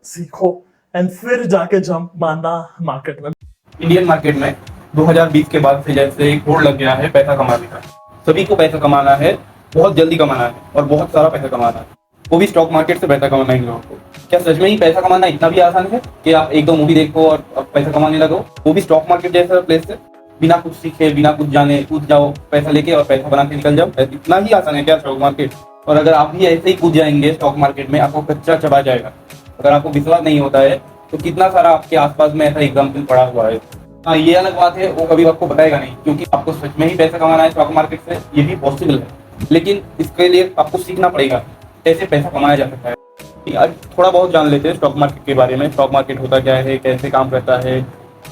सीखो एंड फिर जाके जंप मारना मार्केट में। इंडियन मार्केट में 2020 के बाद से जैसे एक होड़ लग गया है पैसा कमाने का। सभी को पैसा कमाना है, बहुत जल्दी कमाना है और बहुत सारा पैसा कमाना है, वो भी स्टॉक मार्केट से पैसा कमाना है इन लोगों को। क्या सच में ही पैसा कमाना इतना भी आसान है कि आप एक दो मूवी देखो और अब पैसा कमाने लगो, वो भी स्टॉक मार्केट जैसा प्लेस से? बिना कुछ सीखे, बिना कुछ जाने कूद जाओ पैसा लेके और पैसा बना के निकल जाओ। इतना ही आसान है क्या स्टॉक मार्केट? और अगर आप भी ऐसे ही कूद जाएंगे स्टॉक मार्केट में, आपको कच्चा चबा जाएगा। अगर आपको विश्वास नहीं होता है तो कितना सारा आपके आसपास में ऐसा एग्जाम्पल पड़ा हुआ है। हाँ, ये अलग बात है, वो कभी आपको बताएगा नहीं, क्योंकि आपको सच में ही पैसा कमाना है स्टॉक मार्केट से, ये भी पॉसिबल है। लेकिन इसके लिए आपको सीखना पड़ेगा कैसे पैसा कमाया जा सकता है। आज थोड़ा बहुत जान लेते हैं स्टॉक मार्केट के बारे में। स्टॉक मार्केट होता क्या है, कैसे काम करता है,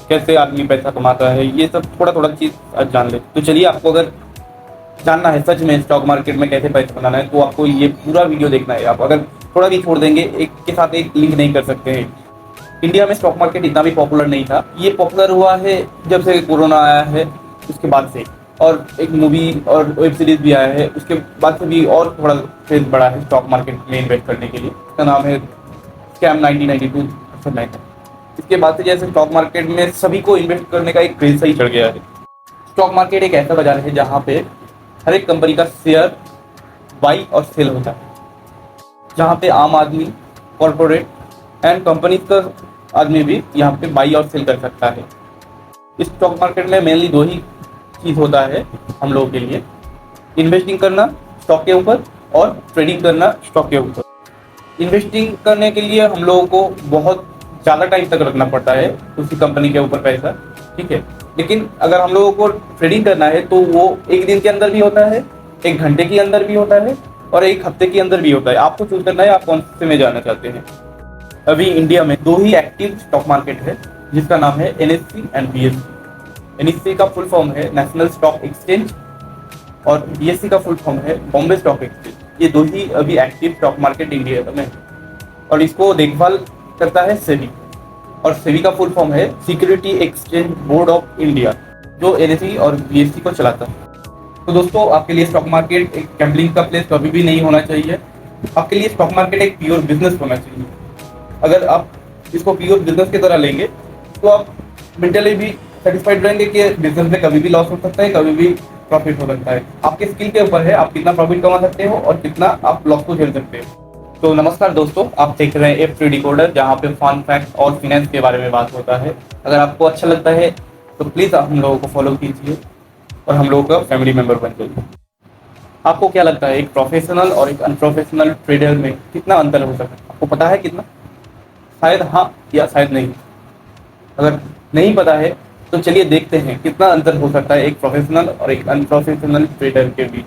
कैसे आदमी पैसा कमाता है, ये सब थोड़ा थोड़ा चीज़ आज जान ले। तो चलिए, आपको अगर जानना है सच में स्टॉक मार्केट में कैसे पैसा बनाना है, तो आपको ये पूरा वीडियो देखना है। आप अगर थोड़ा भी छोड़ देंगे, एक के साथ एक लिंक नहीं कर सकते हैं। इंडिया में स्टॉक मार्केट इतना भी पॉपुलर नहीं था, ये पॉपुलर हुआ है जब से कोरोना आया है उसके बाद से। और एक मूवी और वेब सीरीज भी आया है उसके बाद से भी और थोड़ा क्रेज बढ़ा है स्टॉक मार्केट में इन्वेस्ट करने के लिए। इसका नाम है स्कैम 1992 है। इसके बाद से जैसे स्टॉक मार्केट में सभी को इन्वेस्ट करने का एक क्रेज सही चढ़ गया है। स्टॉक मार्केट एक ऐसा बाजार है जहाँ पे हर एक कंपनी का शेयर बाई और सेल होता है, जहाँ पे आम आदमी, कॉर्पोरेट एंड कंपनी का आदमी भी यहाँ पे बाई और सेल कर सकता है। इस स्टॉक मार्केट में मेनली दो ही चीज़ होता है हम लोगों के लिए: इन्वेस्टिंग करना स्टॉक के ऊपर और ट्रेडिंग करना स्टॉक के ऊपर। इन्वेस्टिंग करने के लिए हम लोगों को बहुत ज़्यादा टाइम तक रखना पड़ता है उसी कंपनी के ऊपर पैसा, ठीक है। लेकिन अगर हम लोगों को ट्रेडिंग करना है तो वो एक दिन के अंदर भी होता है, एक घंटे के अंदर भी होता है और एक हफ्ते के अंदर भी होता है। आपको चूज करना है आप कौन से में जाना चाहते हैं। अभी इंडिया में दो ही एक्टिव स्टॉक मार्केट है, जिसका नाम है NSE एंड BSE। NSE का फुल फॉर्म है नेशनल स्टॉक एक्सचेंज और BSE का फुल फॉर्म है बॉम्बे स्टॉक एक्सचेंज। ये दो ही अभी एक्टिव स्टॉक मार्केट इंडिया में, और इसको देखभाल करता है सेबी, और सेबी का फुल फॉर्म है security exchange board of India, जो NSE और BSE को चलाता है। तो दोस्तों, आपके लिए स्टॉक मार्केट एक गैम्बलिंग का प्लेस कभी भी नहीं होना चाहिए। आपके लिए स्टॉक मार्केट एक प्योर बिजनेस होना चाहिए। अगर आप इसको प्योर बिजनेस की तरह लेंगे तो आप मेंटली भी सेटिस्फाइड रहेंगे कि बिजनेस में कभी भी लॉस हो सकता है, कभी भी प्रॉफिट हो सकता है। आपके स्किल के ऊपर है आप कितना प्रॉफिट कमा सकते हो और कितना आप लॉस को झेल सकते हो। तो नमस्कार दोस्तों, आप देख रहे हैं F3 डिकोडर, जहाँ पे फन फैक्ट और फिनेंस के बारे में बात होता है। अगर आपको अच्छा लगता है तो प्लीज़ आप हम लोगों को फॉलो कीजिए और हम लोगों का फैमिली मेंबर बन जाइए। आपको क्या लगता है एक प्रोफेशनल और एक अनप्रोफेशनल ट्रेडर में कितना अंतर हो सकता है? आपको पता है कितना? शायद हाँ या शायद नहीं। अगर नहीं पता है तो चलिए देखते हैं कितना अंतर हो सकता है एक प्रोफेशनल और एक अनप्रोफेशनल ट्रेडर के बीच।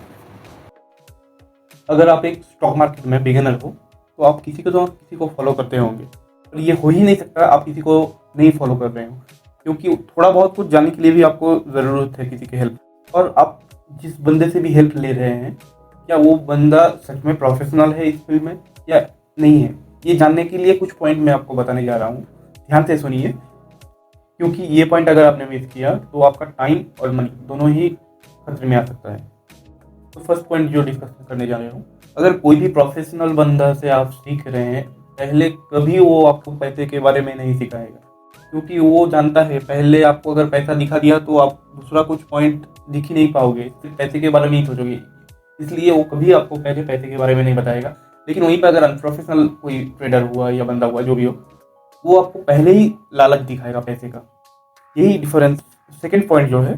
अगर आप एक स्टॉक मार्केट में बिगिनर हो तो आप किसी को फॉलो करते होंगे, और ये हो ही नहीं सकता आप किसी को नहीं फॉलो कर रहे हो, क्योंकि थोड़ा बहुत कुछ जानने के लिए भी आपको ज़रूरत है किसी की हेल्प। और आप जिस बंदे से भी हेल्प ले रहे हैं, क्या वो बंदा सच में प्रोफेशनल है इस फील्ड में या नहीं है, ये जानने के लिए कुछ पॉइंट मैं आपको बताने जा रहा हूँ। ध्यान से सुनिए, क्योंकि ये पॉइंट अगर आपने मिस किया तो आपका टाइम और मनी दोनों ही खतरे में आ सकता है। तो फर्स्ट पॉइंट जो डिस्कस करने जा रहे हूँ, अगर कोई भी प्रोफेशनल बंदा से आप सीख रहे हैं, पहले कभी वो आपको पैसे के बारे में नहीं सिखाएगा, क्योंकि वो जानता है पहले आपको अगर पैसा दिखा दिया तो आप दूसरा कुछ पॉइंट दिख ही नहीं पाओगे, सिर्फ पैसे के बारे में ही सोचोगे। इसलिए वो कभी आपको पहले पैसे के बारे में नहीं बताएगा। लेकिन वहीं पर अगर अनप्रोफेशनल कोई ट्रेडर हुआ या बंदा हुआ जो भी हो, वो आपको पहले ही लालच दिखाएगा पैसे का। यही डिफरेंस। सेकंड पॉइंट जो है,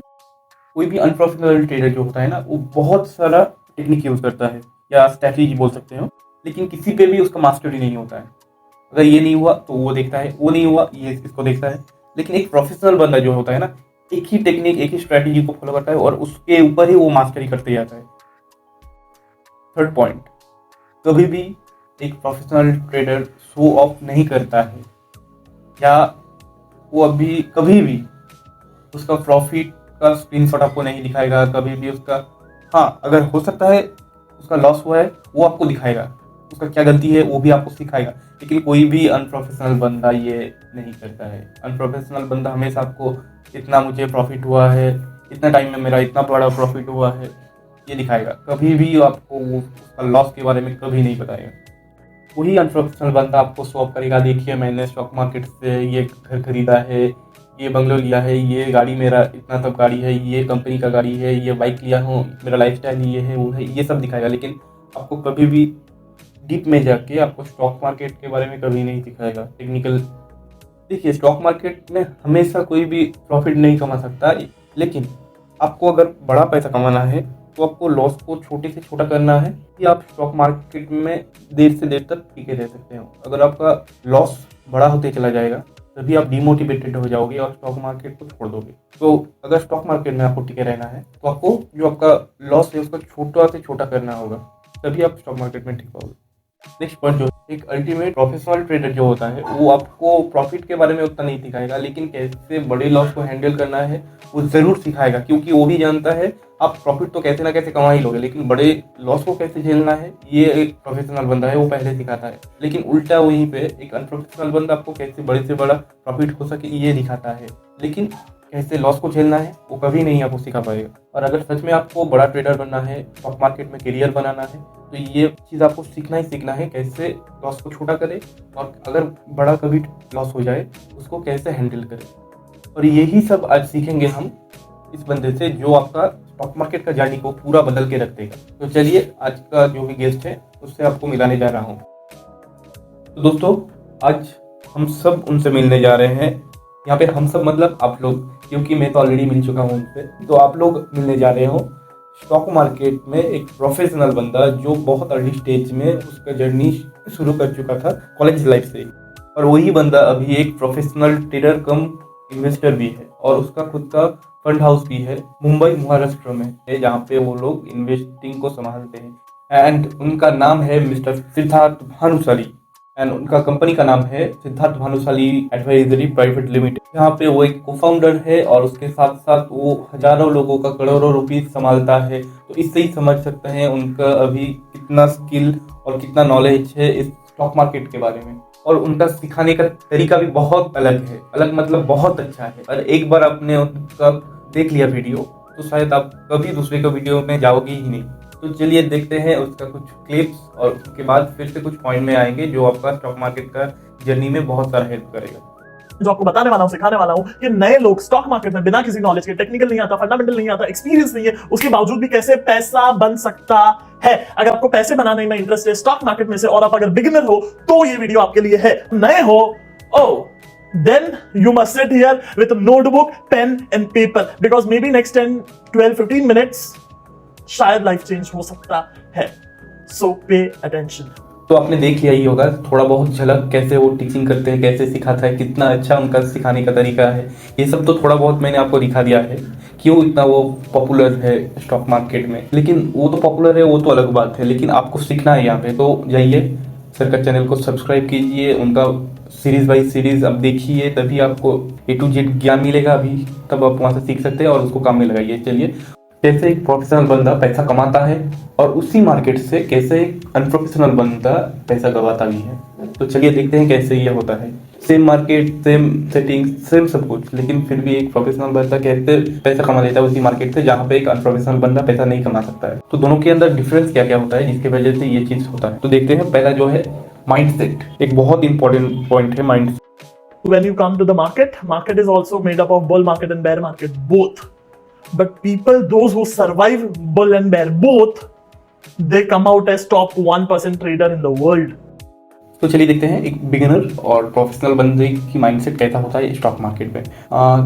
कोई भी अनप्रोफेशनल ट्रेडर जो होता है ना, वो बहुत सारा टेक्निक यूज करता है या स्ट्रैटेजी बोल सकते हो, लेकिन किसी पे भी उसका मास्टरी नहीं होता है। अगर ये नहीं हुआ तो वो देखता है, वो नहीं हुआ ये इसको देखता है। लेकिन एक प्रोफेशनल बंदा जो होता है ना, एक ही टेक्निक एक ही स्ट्रैटेजी को फॉलो करता है और उसके ऊपर ही वो मास्टरी करते जाता है। थर्ड पॉइंट, कभी भी एक प्रोफेशनल ट्रेडर शो ऑफ नहीं करता है, या वो अभी कभी भी उसका प्रॉफिट का स्क्रीनशॉट आपको नहीं दिखाएगा, कभी भी उसका, हाँ अगर हो सकता है उसका लॉस हुआ है वो आपको दिखाएगा, उसका क्या गलती है वो भी आपको सिखाएगा। लेकिन कोई भी अनप्रोफेशनल बंदा ये नहीं करता है। अनप्रोफेशनल बंदा हमेशा आपको इतना मुझे प्रॉफिट हुआ है, इतना टाइम में मेरा इतना बड़ा प्रॉफिट हुआ है, ये दिखाएगा। कभी भी आपको वो उसका लॉस के बारे में कभी नहीं बताएगा। वही अनप्रोफेशनल बंदा आपको शो ऑफ करेगा, देखिए मैंने स्टॉक मार्केट से ये घर खरीदा है, ये बंगलो लिया है, ये गाड़ी मेरा इतना सब गाड़ी है, ये कंपनी का गाड़ी है, ये बाइक लिया हूँ, मेरा लाइफस्टाइल ये है वो है, ये सब दिखाएगा। लेकिन आपको कभी भी डीप में जाके आपको स्टॉक मार्केट के बारे में कभी नहीं दिखाएगा टेक्निकल। देखिए स्टॉक मार्केट में हमेशा कोई भी प्रॉफिट नहीं कमा सकता, लेकिन आपको अगर बड़ा पैसा कमाना है तो आपको लॉस को छोटे से छोटा करना है कि आप स्टॉक मार्केट में देर से देर तक टिके रह सकते हो। अगर आपका लॉस बड़ा होते चला जाएगा तभी आप डिमोटिवेटेड हो जाओगे और स्टॉक मार्केट को छोड़ दोगे। तो अगर स्टॉक मार्केट में आपको टिके रहना है तो आपको जो आपका लॉस है उसका छोटा से छोटा करना होगा, तभी आप स्टॉक मार्केट में टिक पाओगे। नेक्स्ट पॉइंट जो एक अल्टीमेट प्रोफेशनल ट्रेडर जो होता है वो आपको प्रॉफिट के बारे में उतना नहीं सिखाएगा, लेकिन कैसे बड़े लॉस को हैंडल करना है वो जरूर सिखाएगा, क्योंकि वो भी जानता है आप प्रॉफिट तो कैसे ना कैसे कमा ही लोगे, लेकिन बड़े लॉस को कैसे झेलना है ये एक प्रोफेशनल बंदा है वो पहले सिखाता है। लेकिन उल्टा वहीं पे एक अनप्रोफेशनल बंदा आपको कैसे बड़े से बड़ा प्रॉफिट हो सके ये दिखाता है, लेकिन कैसे लॉस को झेलना है वो कभी नहीं आपको सिखा पाएगा। और अगर सच में आपको बड़ा ट्रेडर बनना है, स्टॉक मार्केट में करियर बनाना है, तो ये चीज़ आपको सीखना ही सीखना है कैसे लॉस को छोटा करे, और अगर बड़ा कभी लॉस हो जाए उसको कैसे हैंडल करे। और यही सब आज सीखेंगे हम इस बंदे से जो आपका स्टॉक मार्केट का जर्नी को पूरा बदल के रख देगा। तो चलिए आज का जो भी गेस्ट है उससे आपको मिलाने जा रहा हूँ। तो दोस्तों आज हम सब उनसे मिलने जा रहे हैं। यहाँ पे हम सब मतलब आप लोग, क्योंकि मैं तो ऑलरेडी मिल चुका हूँ उनसे, तो आप लोग मिलने जा रहे हो स्टॉक मार्केट में एक प्रोफेशनल बंदा जो बहुत अर्ली स्टेज में उसका जर्नी शुरू कर चुका था कॉलेज लाइफ से, और वही बंदा अभी एक प्रोफेशनल ट्रेडर कम इन्वेस्टर भी है, और उसका खुद का फंड हाउस भी है मुंबई महाराष्ट्र में है, जहाँ पे वो लोग इन्वेस्टिंग को संभालते हैं। एंड उनका नाम है मिस्टर सिद्धार्थ भानुशाली, एंड उनका कंपनी का नाम है Siddharth Bhanushali advisory private limited, जहाँ पे वो एक को-फाउंडर है और उसके साथ साथ वो हजारों लोगों का करोड़ों रुपीस संभालता है। तो इससे ही समझ सकते हैं उनका अभी कितना स्किल और कितना नॉलेज है इस स्टॉक मार्केट के बारे में। और उनका सिखाने का तरीका भी बहुत अलग है, अलग मतलब बहुत अच्छा है। और एक बार आपने उनका देख लिया वीडियो तो शायद आप कभी दूसरे का वीडियो में जाओगे ही नहीं। तो चलिए देखते हैं उसका कुछ क्लिप्स, और उसके बाद फिर से कुछ पॉइंट में आएंगे जो आपका स्टॉक मार्केट का जर्नी में बहुत सारा हेल्प करेगा। जो आपको बताने वाला हूं, सिखाने वाला हूं कि नए लोग स्टॉक मार्केट में बिना किसी नॉलेज के, टेक्निकल नहीं आता, फंडामेंटल नहीं आता, एक्सपीरियंस नहीं है, उसके बावजूद भी कैसे पैसा बन सकता है। अगर आपको पैसे बनाने में इंटरेस्ट है स्टॉक मार्केट में से, और आप अगर बिगिनर हो तो ये वीडियो आपके लिए है। नए हो then you must sit here with a notebook, pen and paper, because maybe next 10, 12, 15 minutes शायद लाइफ चेंज हो सकता है। So pay attention। तो आपने देख लिया ही होगा थोड़ा बहुत झलक कैसे वो टीचिंग करते हैं, कैसे सिखाता है, कितना अच्छा उनका सिखाने का तरीका है। ये सब तो थोड़ा बहुत मैंने आपको दिखा दिया है क्यों इतना वो पॉपुलर है स्टॉक मार्केट में। लेकिन वो तो पॉपुलर है वो तो अलग बात है, लेकिन आपको सीखना है यहाँ पे। तो जाइए सर का चैनल को सब्सक्राइब कीजिए, उनका सीरीज बाई सीरीज आप देखिए, तभी आपको A to Z ज्ञान मिलेगा। अभी तब आप वहाँ से सीख सकते हैं और उसको काम में लगाइए। चलिए कैसे एक प्रोफेशनल बंदा पैसा कमाता है और उसी मार्केट से कैसे एक अनप्रोफेशनल बंदा पैसा गवाता भी है। तो चलिए देखते हैं कैसे ये होता है। Same market, same setting, same सब कुछ, लेकिन फिर भी एक प्रोफेशनल बंदा कैसे पैसा कमा लेता है उसी मार्केट से जहाँ पे एक अनप्रोफेशनल बंदा पैसा नहीं कमा सकता है। तो दोनों के अंदर डिफरेंस क्या क्या होता है जिसकी वजह से ये चीज होता है। तो देखते हैं। पहला जो है माइंडसेट, एक बहुत इंपॉर्टेंट पॉइंट है mindset. When you come to the market is also made up of bull market and bear market, both. But people, those who survive bull and bear both, they come out as top 1% trader in the world. तो चलिए देखते हैं एक beginner और professional बंदे की mindset कैसा होता है स्टॉक मार्केट में।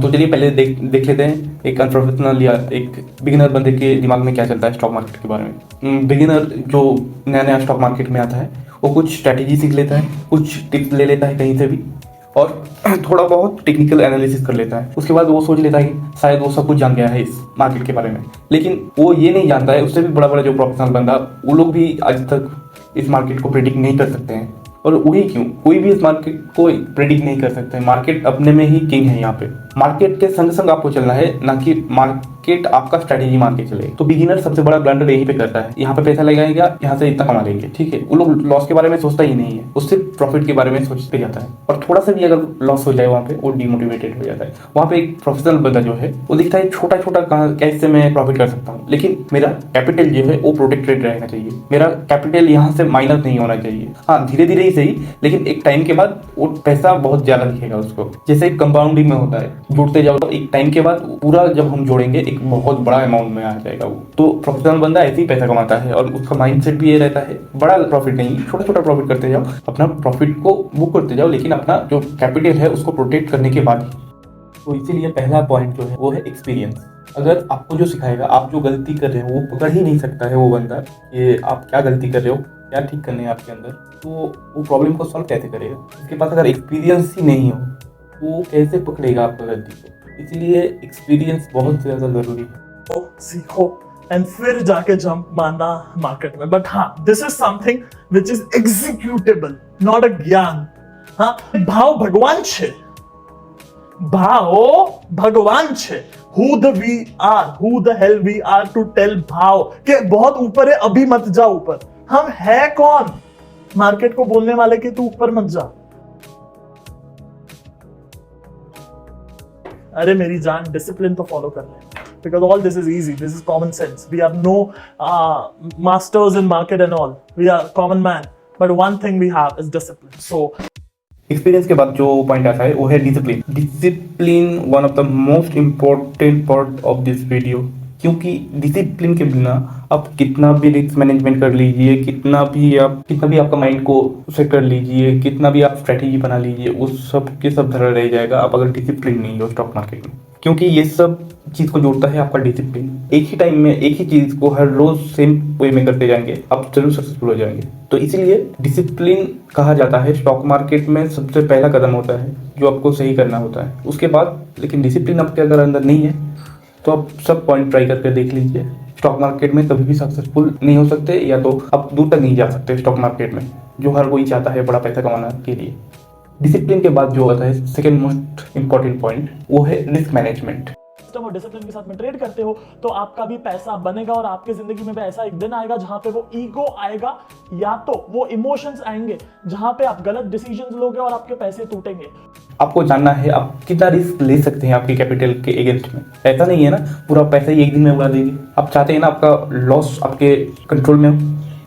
तो चलिए पहले देख लेते हैं एक अनप्रोफेशनल या एक बिगिनर बंदे के दिमाग में क्या चलता है स्टॉक मार्केट के बारे में। बिगिनर जो नया नया स्टॉक मार्केट में आता है वो कुछ स्ट्रैटेजी सीख लेता है, कुछ टिप्स ले लेता है कहीं से भी, और थोड़ा बहुत टेक्निकल एनालिसिस कर लेता है। उसके बाद वो सोच लेता है कि शायद वो सब कुछ जान गया है इस मार्केट के बारे में, लेकिन वो ये नहीं जानता है उससे भी बड़ा बड़ा जो प्रोफेशनल बंदा, वो लोग भी आज तक इस मार्केट को प्रेडिक्ट नहीं कर सकते हैं। और वही क्यों, कोई भी इस मार्केट को प्रेडिक्ट नहीं कर सकते हैं। मार्केट अपने में ही किंग है यहाँ पे। मार्केट के संग संग आपको चलना है, ना कि मार्केट आपका स्ट्रेटेजी मान के चले। तो बिगिनर सबसे बड़ा ब्लंडर यही पे करता है, यहाँ पे पैसा लगाएगा, यहाँ से इतना कमा लेंगे, ठीक है। वो लोग लॉस के बारे में सोचता ही नहीं है, वो सिर्फ प्रॉफिट के बारे में सोचते जाता है। और थोड़ा सा भी अगर लॉस हो जाए वहाँ पे वो डिमोटिवेटेड हो जाता है। वहाँ पे एक प्रोफेशनल बंदा जो है वो दिखता है छोटा छोटा कैसे मैं प्रॉफिट कर सकता हूँ, लेकिन मेरा कैपिटल जो है वो प्रोटेक्टेड रहना चाहिए, मेरा कैपिटल यहाँ से माइनस नहीं होना चाहिए। हाँ, धीरे धीरे ही सही, लेकिन एक टाइम के बाद वो पैसा बहुत ज्यादा दिखेगा उसको। जैसे कंपाउंडिंग में होता है, जोड़ते जाओ तो एक टाइम के बाद पूरा जब हम जोड़ेंगे एक बहुत बड़ा अमाउंट में आ जाएगा वो। तो प्रोफेशनल बंदा ऐसे ही पैसा कमाता है और उसका माइंडसेट भी ये रहता है, बड़ा प्रॉफिट नहीं, छोटा छोटा प्रॉफिट करते जाओ, अपना प्रॉफिट को बुक करते जाओ, लेकिन अपना जो कैपिटल है उसको प्रोटेक्ट करने के बाद ही। तो इसीलिए पहला पॉइंट जो है वो है एक्सपीरियंस। अगर आपको जो सिखाएगा, आप जो गलती कर रहे हो वो पकड़ ही नहीं सकता है वो बंदा कि आप क्या गलती कर रहे हो, क्या ठीक करने हैं आपके अंदर, तो वो प्रॉब्लम को सॉल्व कैसे करेगा। उसके पास अगर एक्सपीरियंस ही नहीं हो तो वो कैसे पकड़ेगा आपका गलती को। इसलिए एक्सपीरियंस बहुत ज़्यादा ज़रूरी है। तो सीखो एंड फिर जाके जंप मारना मार्केट में। बट हाँ, this is something which is executable, not a ज्ञान। हाँ, भाव भगवान छे, भाव भगवान छे। Who the we are, who the hell we are to tell भाव के बहुत ऊपर है, अभी मत जा ऊपर। हम है कौन मार्केट को बोलने वाले कि तू ऊपर मत जा। अरे मेरी जान, डिसिप्लिन तो फॉलो कर ले, because all this is easy, this is common sense. We are no masters in market and all, we are common man, but one thing we have is discipline. So experience के बाद जो point आता है वो है discipline. Discipline one of the most important part of this video, क्योंकि discipline के बिना आप कितना भी रिस्क मैनेजमेंट कर लीजिए, कितना भी आपका माइंड को सेट कर लीजिए, कितना भी आप स्ट्रेटेजी बना लीजिए, उस सब के सब धरा रह जाएगा आप अगर डिसिप्लिन नहीं हो स्टॉक मार्केट में। क्योंकि ये सब चीज को जोड़ता है आपका डिसिप्लिन। एक ही टाइम में एक ही चीज को हर रोज सेम वे में करते जाएंगे, आप जरूर सक्सेसफुल हो जाएंगे। तो इसीलिए डिसिप्लिन कहा जाता है स्टॉक मार्केट में सबसे पहला कदम होता है जो आपको सही करना होता है। उसके बाद लेकिन डिसिप्लिन आपके अगर अंदर नहीं है तो आप सब पॉइंट ट्राई करके देख लीजिए, स्टॉक मार्केट में कभी भी सक्सेसफुल नहीं हो सकते, या तो आप दूर तक नहीं जा सकते स्टॉक मार्केट में, जो हर कोई चाहता है बड़ा पैसा कमाना के लिए। डिसिप्लिन के बाद जो आता है सेकेंड मोस्ट इंपॉर्टेंट पॉइंट, वो है रिस्क मैनेजमेंट। सिस्टम और डिसिप्लिन के साथ में ट्रेड करते हो तो आपका भी पैसा बनेगा, और आपकी जिंदगी में भी ऐसा एक दिन आएगा जहां पे वो ईगो आएगा या तो वो इमोशंस आएंगे जहां पे आप गलत डिसीजंस लोगे और आपके पैसे टूटेंगे। आपको जानना है आप कितना रिस्क ले सकते हैं आपके कैपिटल के अगेंस्ट में। ऐसा नहीं है ना पूरा पैसा ही एक दिन में उड़ा देंगे। आप चाहते हैं ना आपका लॉस आपके कंट्रोल में हो।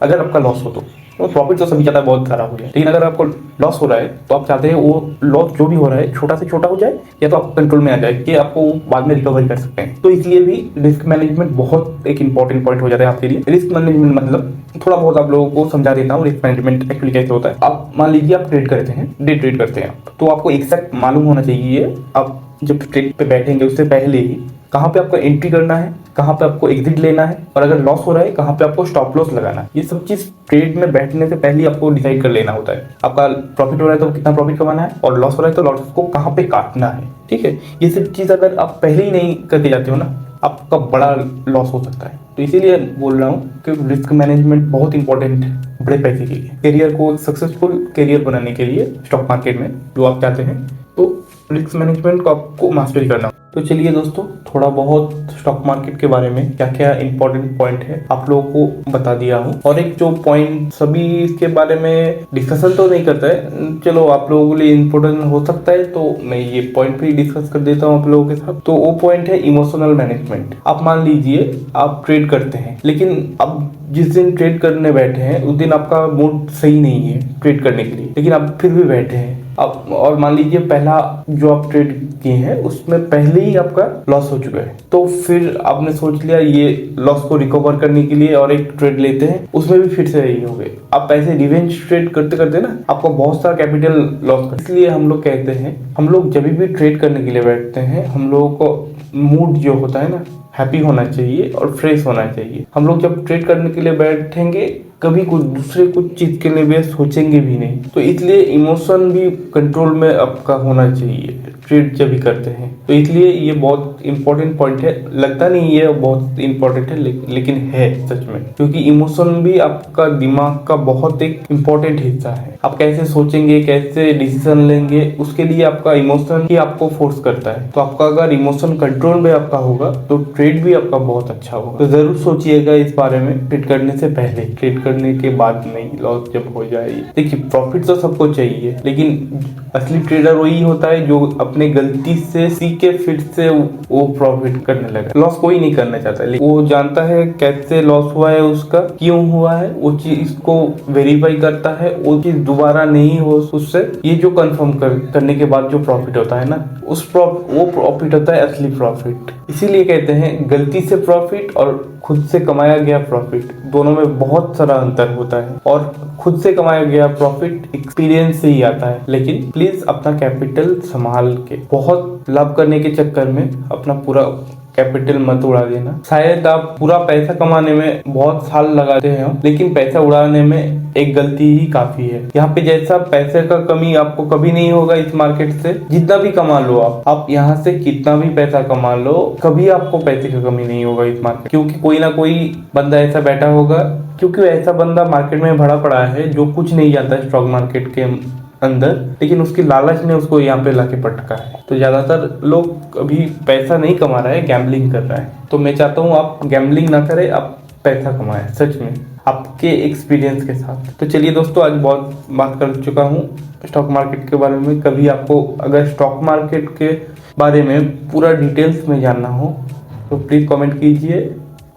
अगर आपका लॉस हो तो प्रॉफिट तो सभी चाहता है बहुत सारा हो जाए, लेकिन अगर आपको लॉस हो रहा है तो आप चाहते हैं वो लॉस जो भी हो रहा है छोटा से छोटा हो जाए, या तो आप कंट्रोल में आ जाए कि आपको बाद में रिकवरी कर सकते हैं। तो इसलिए भी रिस्क मैनेजमेंट बहुत एक इंपॉर्टेंट पॉइंट हो जाता है आपके लिए। रिस्क मैनेजमेंट मतलब थोड़ा बहुत आप लोगों को समझा देता हूँ रिस्क मैनेजमेंट एक्चुअली कैसे होता है। आप मान लीजिए आप ट्रेड करते हैं, डे ट्रेड करते हैं आप, तो आपको एक्जैक्ट मालूम होना चाहिए आप जब ट्रेड पे बैठेंगे उससे पहले ही कहाँ पे आपको एंट्री करना है, कहाँ पे आपको एग्जिट लेना है, और अगर लॉस हो रहा है कहाँ पे आपको स्टॉप लॉस लगाना है। ये सब चीज ट्रेड में बैठने से पहले आपको डिसाइड कर लेना होता है। आपका प्रॉफिट हो रहा है तो कितना प्रॉफिट कमाना है, और लॉस हो रहा है तो लॉस को कहाँ पे काटना है, ठीक है। ये सब चीज अगर आप पहले ही नहीं करके जाते हो ना, आपका बड़ा लॉस हो सकता है। तो इसीलिए बोल रहा हूँ कि रिस्क मैनेजमेंट बहुत इंपॉर्टेंट है बड़े पैसे के लिए, करियर को सक्सेसफुल करियर बनाने के लिए स्टॉक मार्केट में जो आप चाहते हैं, तो रिस्क मैनेजमेंट को आपको मास्टरी करना। तो चलिए दोस्तों, थोड़ा बहुत स्टॉक मार्केट के बारे में क्या क्या इंपॉर्टेंट पॉइंट है आप लोगों को बता दिया हूँ। और एक जो पॉइंट सभी इसके बारे में डिस्कशन तो नहीं करता है, चलो आप लोगों के लिए इंपॉर्टेंट हो सकता है, तो मैं ये पॉइंट भी डिस्कस कर देता हूँ आप लोगों के साथ। तो वो पॉइंट है इमोशनल मैनेजमेंट। आप मान लीजिए आप ट्रेड करते हैं, लेकिन अब जिस दिन ट्रेड करने बैठे हैं उस दिन आपका मूड सही नहीं है ट्रेड करने के लिए, लेकिन आप फिर भी बैठे हैं अब, और मान लीजिए पहला जो आप ट्रेड किए हैं उसमें पहले ही आपका लॉस हो चुका है, तो फिर आपने सोच लिया ये लॉस को रिकवर करने के लिए और एक ट्रेड लेते हैं, उसमें भी फिर से यही हो गए। आप ऐसे रिवेंज ट्रेड करते करते ना आपको बहुत सारा कैपिटल लॉस कर। इसलिए हम लोग कहते हैं, हम लोग जब भी ट्रेड करने के लिए बैठते हैं हम लोगों को मूड जो होता है ना हैप्पी होना चाहिए और फ्रेश होना चाहिए। हम लोग जब ट्रेड करने के लिए बैठेंगे कभी कुछ दूसरे कुछ चीज के लिए भी सोचेंगे भी नहीं। तो इसलिए इमोशन भी कंट्रोल में आपका होना चाहिए ट्रेड जब भी करते हैं। तो इसलिए ये बहुत इंपॉर्टेंट पॉइंट है। लगता नहीं ये बहुत इंपॉर्टेंट है, लेकिन है सच में, क्योंकि इमोशन भी आपका दिमाग का बहुत एक इम्पोर्टेंट हिस्सा है। आप कैसे सोचेंगे, कैसे डिसीजन लेंगे, उसके लिए आपका इमोशन ही आपको फोर्स करता है। तो आपका अगर इमोशन कंट्रोल में आपका होगा तो ट्रेड भी आपका बहुत अच्छा होगा। तो जरूर सोचिएगा इस बारे में, ट्रेड करने से पहले, ट्रेड करने के बाद नहीं, लॉस जब हो जाए। देखिए प्रॉफिट तो सबको चाहिए, लेकिन असली ट्रेडर वही होता है जो अपने गलती से सीख के फिर से वो प्रॉफिट करने लगा। लॉस कोई नहीं करना चाहता, लेकिन वो जानता है कैसे लॉस हुआ है, उसका क्यों हुआ है, वो चीज को वेरीफाई करता है, वो चीज दोबारा नहीं हो उससे। ये जो कंफर्म करने के बाद जो प्रॉफिट होता है ना, वो प्रॉफिट होता है असली प्रॉफिट। इसीलिए कहते हैं गलती से प्रॉफिट और खुद से कमाया गया प्रॉफिट, दोनों में बहुत सारा अंतर होता है। और खुद से कमाया गया प्रॉफिट एक्सपीरियंस से ही आता है। लेकिन प्लीज अपना कैपिटल संभाल के, बहुत लाभ करने के चक्कर में अपना पूरा कैपिटल मत उड़ा देना। शायद आप पूरा पैसा कमाने में बहुत साल लगाते हो, लेकिन पैसा उड़ाने में एक गलती ही काफी है। यहाँ पे जैसा पैसे का कमी आपको कभी नहीं होगा इस मार्केट से, जितना भी कमा लो आप यहाँ से कितना भी पैसा कमा लो, कभी आपको पैसे की कमी नहीं होगा इस मार्केट। क्योंकि कोई ना कोई बंदा ऐसा बैठा होगा, क्योंकि ऐसा बंदा मार्केट में भरा पड़ा है जो कुछ नहीं जानता स्टॉक मार्केट के अंदर, लेकिन उसकी लालच ने उसको यहाँ पे लाके पटका है। तो ज्यादातर लोग अभी पैसा नहीं कमा रहा है, गैम्बलिंग कर रहा है। तो मैं चाहता हूँ आप गैम्बलिंग ना करें, आप पैसा कमाएं सच में आपके एक्सपीरियंस के साथ। तो चलिए दोस्तों, आज बहुत बात कर चुका हूँ स्टॉक मार्केट के बारे में। कभी आपको अगर स्टॉक मार्केट के बारे में पूरा डिटेल्स में जानना हो तो प्लीज कमेंट कीजिए।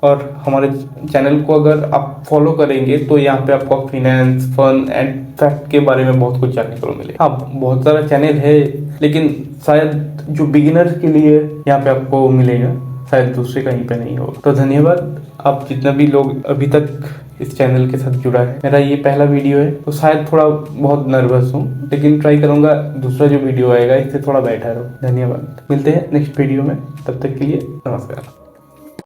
और हमारे चैनल को अगर आप फॉलो करेंगे तो यहाँ पे आपको फाइनेंस, फंड एंड फैक्ट के बारे में बहुत कुछ जानने को मिले। हाँ, बहुत सारा चैनल है, लेकिन शायद जो बिगिनर्स के लिए यहाँ पे आपको मिलेगा, शायद दूसरे कहीं पे नहीं होगा। तो धन्यवाद आप जितना भी लोग अभी तक इस चैनल के साथ जुड़ा है। मेरा ये पहला वीडियो है तो शायद थोड़ा बहुत नर्वस हूँ, लेकिन ट्राई करूंगा दूसरा जो वीडियो आएगा इससे थोड़ा बेटर हो। धन्यवाद, मिलते हैं नेक्स्ट वीडियो में, तब तक के लिए नमस्कार।